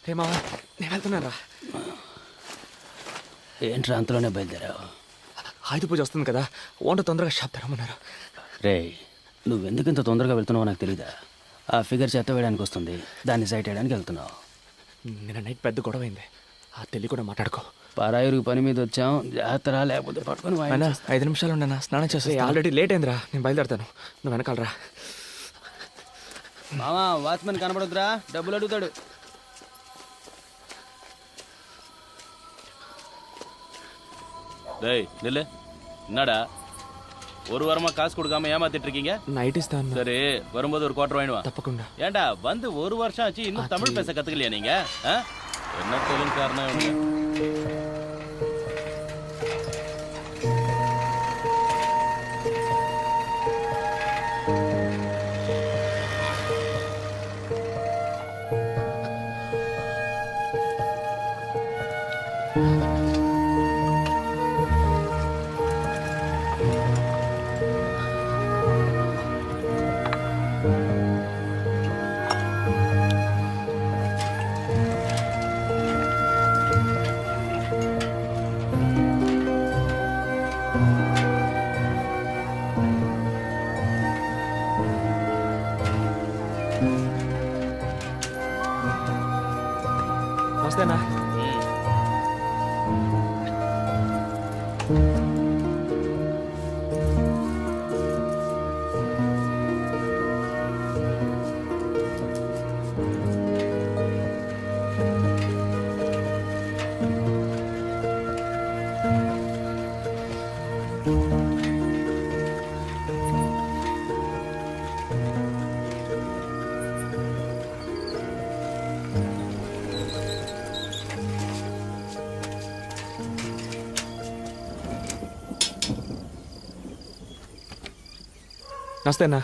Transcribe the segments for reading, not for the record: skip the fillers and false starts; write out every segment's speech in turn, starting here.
రే మావా నేను వెళ్తున్నాను రా. ఏంట్రా అంతలోనే బయలుదేరావు? ఆయుధ పూజ వస్తుంది కదా, వంట తొందరగా షాప్ తెరమన్నారు. రే, నువ్వెందుకు ఇంత తొందరగా వెళ్తున్నావో నాకు తెలీదా? ఆ ఫిగర్ చెత్త వేయడానికి వస్తుంది, దాన్ని సైట్ వేయడానికి వెళ్తున్నావు. నిన్న నైట్ పెద్ద గొడవ అయింది, ఆ తెలియ కూడా మాట్లాడుకో. పరాయిరు పని మీద వచ్చాం, జాతర లేకపోతే పట్టుకొని అయినా 5 నిమిషాలు ఉండనా, స్నానం చేస్తే ఆల్రెడీ లేట్ అయిందిరా. నేను బయలుదేరుతాను, నువ్వు వెనకాలరా. మామా, వాచ్మెన్ కనబడొద్దురా, డబ్బులు అడుగుతాడు. டேய் நில்லு. என்னடா ஒரு வாரமா காசு கொடுக்காம ஏமாத்திட்டு இருக்கீங்க? நைட் இஸ்தான். சரி, வரும்போது ஒரு குவார்டர் வாங்கிடுவா. தப்பకుండా. ஏன்டா வந்து ஒரு வருஷம் ஆச்சு, இன்னும் தமிழ் பேச கத்துக்கலையா நீங்க? என்ன தொழில் காரணம் இவனுங்க? వస్తేనా? నమస్తేనా?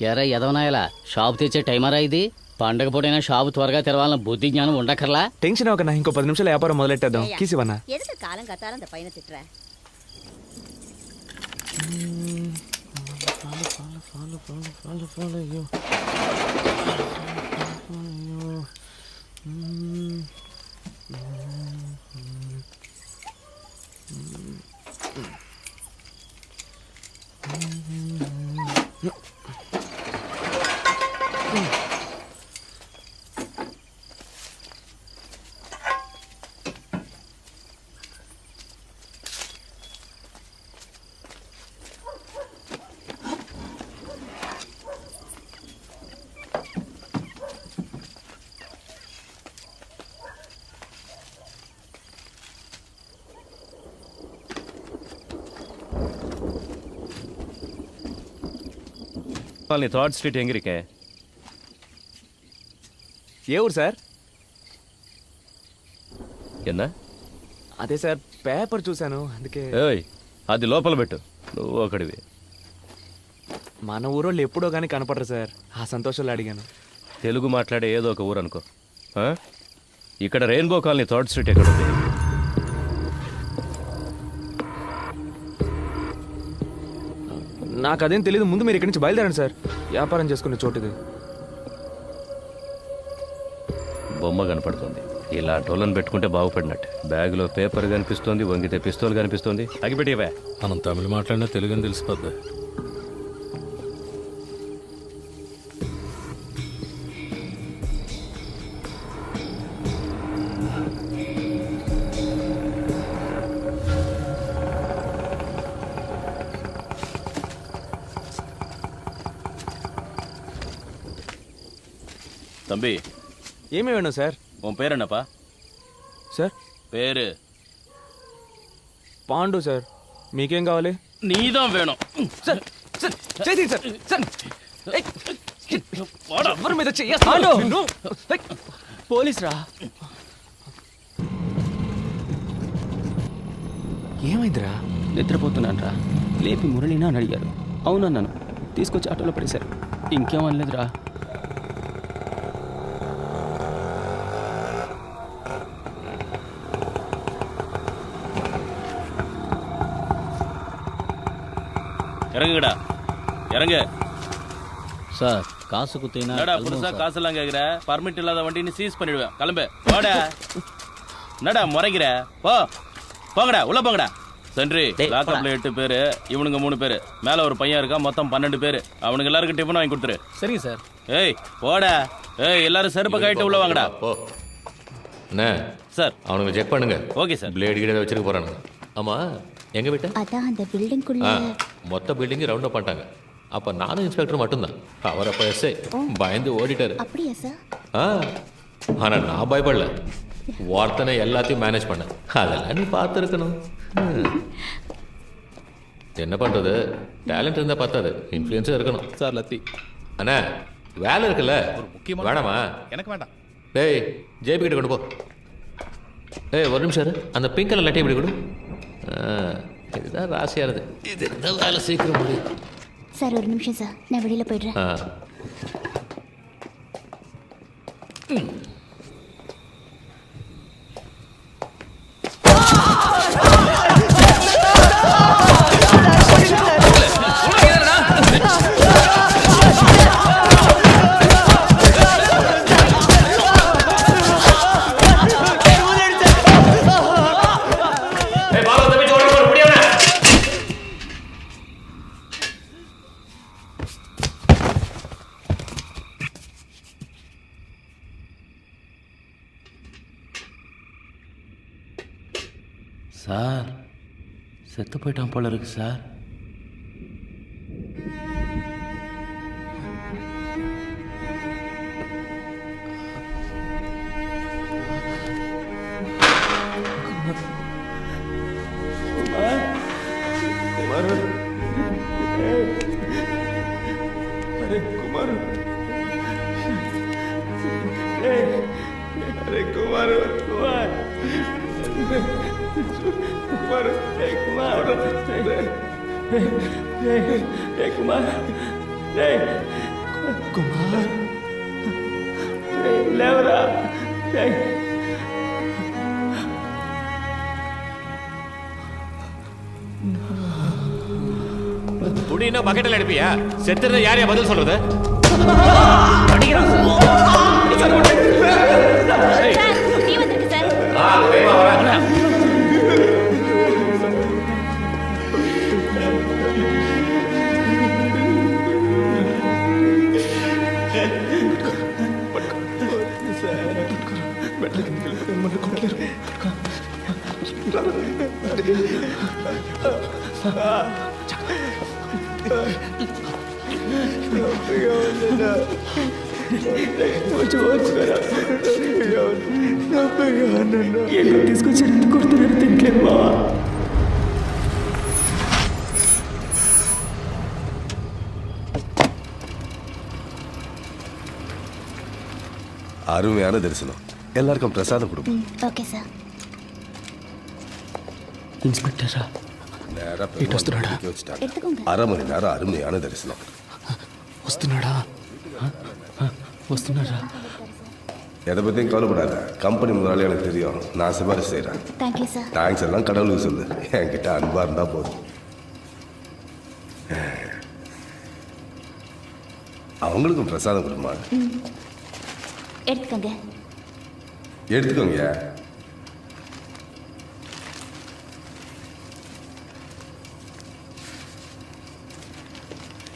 ఎరా ఎదవనాయలా, షాపు తెచ్చే టైమరా ఇది? పండగ పూటైనా షాపు త్వరగా తెరవాలన్న బుద్ధి జ్ఞానం ఉండకర్లా? టెన్షన్ అవ్వకన్నా, ఇంకో 10 నిమిషాలు వ్యాపారం మొదలెట్టేద్దాం. కీసివన్నా ఎదుట కాలం కట్టాలంత పైన తిట్రా. நீ థర్డ్ స్ట్రీట్ எங்க இருக்க? ఏ ఊరు సార్? என்ன? అదే సార్, పేపర్ చూశాను అందుకే. ఏయ్, అది లోపల పెట్టు, నువ్వు ఒకడివి. మన ఊరోళ్ళు ఎప్పుడో కానీ కనపడరు సార్, ఆ సంతోషంలో అడిగాను. తెలుగు మాట్లాడే ఏదో ఒక ఊరు అనుకో. ఇక్కడ రెయిన్బో కాలనీ థర్డ్ స్ట్రీట్ ఎక్కడ ఉంది? నాకు అదేం తెలియదు, ముందు మీరు ఇక్కడి నుంచి బయలుదేరండి సార్, వ్యాపారం చేసుకునే చోటుది. బొమ్మ కనపడుతుంది, ఇలా టోలను పెట్టుకుంటే బాగుపడినట్టు. బ్యాగులో పేపర్ కనిపిస్తోంది, వంగితే పిస్తోల్ కనిపిస్తోంది. అగిపెట్టివే. మనం తమిళ మాట్లాడినా తెలుగు అని తెలిసిపోద్ది. தம்பி, ఏమి వేணும் సార్? உன் பேர் என்னப்பா? సార్ பேரு పాండు సార్. మీకేం కావాలి? நீதான் வேணும். సార్ సార్ చేయండి సార్. సార్ ఎవరి మీద చెయ్య? పోలీస్ రా. ఏమైందిరా? నిద్రపోతున్నాను రా, లేపి మురళినా అని అడిగారు. అవునన్నాను, తీసుకొచ్చి ఆటోలో పడేశారు. ఇంకేమనలేదురా. இறங்குங்கடா, இறங்கு. சார் காசு குத்தினா என்னடா புதுசா காசெல்லாம் கேக்குற? பர்மிட் இல்லாத வண்டி சீஸ் பண்ணிடுவேன். கிளம்பு போடா. என்னடா முறைக்கிற? போங்கடா உள்ள போங்கடா. சென்ட்ரி லாக்அப்ல 8 பேரு, இவனுங்க 3 பேரு, மேல ஒரு பையன் இருக்கா, மொத்தம் 12 பேரு. அவனுக்கு எல்லாருக்கும் டிஃபன் வாங்கி கொடுத்துரு. சரிங்க சார். ஏய் போடா. ஏய் எல்லாரும் செருப்பை கழட்டி உள்ள வாங்கடா. போ அண்ணே சார் அவனுங்க செக் பண்ணுங்க. Okay sir. பிளேடு கீழே வச்சிருக்க போறானுங்க. ஆமா எங்க வீட்டை அதான் அந்த பில்டிங்குள்ள மொத்த பில்டிங் ரவுண்ட் அப் பண்ணிட்டாங்க. அப்ப நானும் இன்ஸ்பெக்டர் மட்டும்தான். அவர் அப்ப எஸ்ஐ பயந்து ஓடிட்டாரு. அப்படியா சார்? ஆனா நான் பயப்படல. வார்த்தனை எல்லாத்தையும் மேனேஜ் பண்ண. அதெல்லாம் நீ பார்த்துருக்கணும். என்ன பண்றது, டேலண்ட் இருந்தா பார்த்தாது, இன்ஃப்ளூயன்ஸும் இருக்கணும். சார் லத்தி அண்ணா வேலை இருக்குல்ல, வேணாமா? எனக்கு வேண்டாம். டேய் ஜேபி கிட்ட கொண்டு போ. ஏய் ஒரு நிமிஷம் இரு. அந்த பிங்க் கலர் லட்டி இப்படி கொடு. இதுதான் ராசியாக இருக்குது. இது இருந்தால் வேலை சீக்கிரம் முடியும். சார் ஒரு நிமிஷம் சார், நான் வெளியில போயிடுறேன். சார் செத்து போயிட்டான் போல இருக்கு சார். துணினா பக்கெட்டில் எடுப்பியா? செத்துறத யாரையா பதில் சொல்றது? நீ வந்திருக்கு சார். తీసుకొచ్చి కొడుతున్నాడు తింటలేదు బావా. அருமையான தரிசனம். எல்லாருக்கும் பிரசாதம் கொடுக்கும். Okay sir. இன்ஸ்பெக்டரா நேரா వస్తున్నాడా? எடுத்துக்கோங்க. 1/2 மணி நேரம் அருமையான தரிசனம். వస్తున్నాడా? వస్తున్నారా? எதை பற்றியும் கவலைப்படாத. கம்பெனி முதலாளி எனக்கு தெரியும். நான் சிபாரிசு செய்கிறேன். Thank you sir. தேங்க்ஸ் எல்லாம் கடவுளுக்கு சொல்லு. என்கிட்ட அன்பாக இருந்தால் போதும். அவங்களுக்கும் பிரசாதம் கொடுமா. எடுத்துக்கோங்க. எடுத்துக்கோங்க.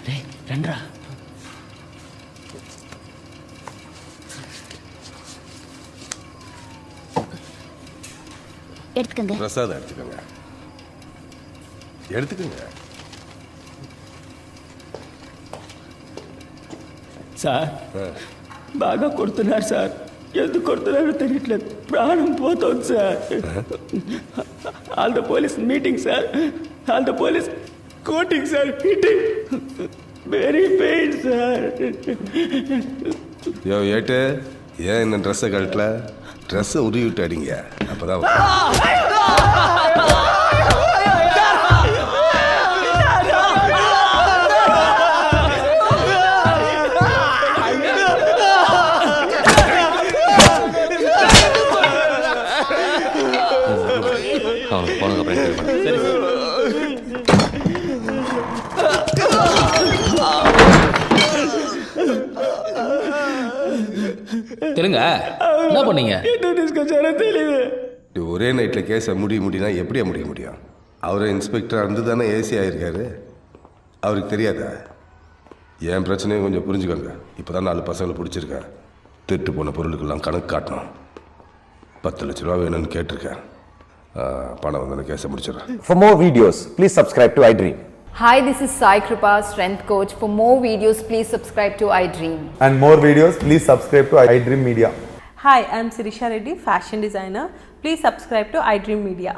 டேய் ரெண்டா எடுத்துக்கோங்க. பிரசாதம் எடுத்துக்கோங்க. எடுத்துக்கோங்க. సార్ బాగా కొడుతున్నారు సార్. ఎందుకు కొడుతున్నారో తెలియట్లేదు. ప్రాణం పోతుంది sir. All the police meeting sir. All the police coating sir. Heating very pain sir. யோ ஏட்டு, ஏன் இந்த ட்ரெஸ்ஸை கழட்டல? ட்ரெஸ்ஸை உருவி விட்டு அடிங்க. அப்போதான் அவனுக்கு போனதுக்கு அப்புறம் சரி சார். தெலுங்கா என்ன பண்ணீங்க? என்ன తీసుకొచ్చారో తెలియదు. இது ஒரே நைட்டில் கேஸை முடினா எப்படியா முடிய முடியும்? அவரை இன்ஸ்பெக்டராக இருந்து தானே ஏசி ஆகிருக்காரு. அவருக்கு தெரியாதா? என் பிரச்சனையும் கொஞ்சம் புரிஞ்சுக்கோங்க. இப்போ தான் 4 பசங்களை பிடிச்சிருக்கேன். திருட்டு போன பொருளுக்கெல்லாம் கணக்கு காட்டணும். 10 லட்ச ரூபா வேணும்னு கேட்டிருக்கேன். பணம் வந்து கேஸை முடிச்சிடறேன். For more videos, please subscribe to iDream. Hi, this is Sai Kripa, Strength Coach. For more videos, please subscribe to iDream. And more videos, please subscribe to iDream Media. Hi, I'm Sirisha Reddy, fashion designer. Please subscribe to iDream Media.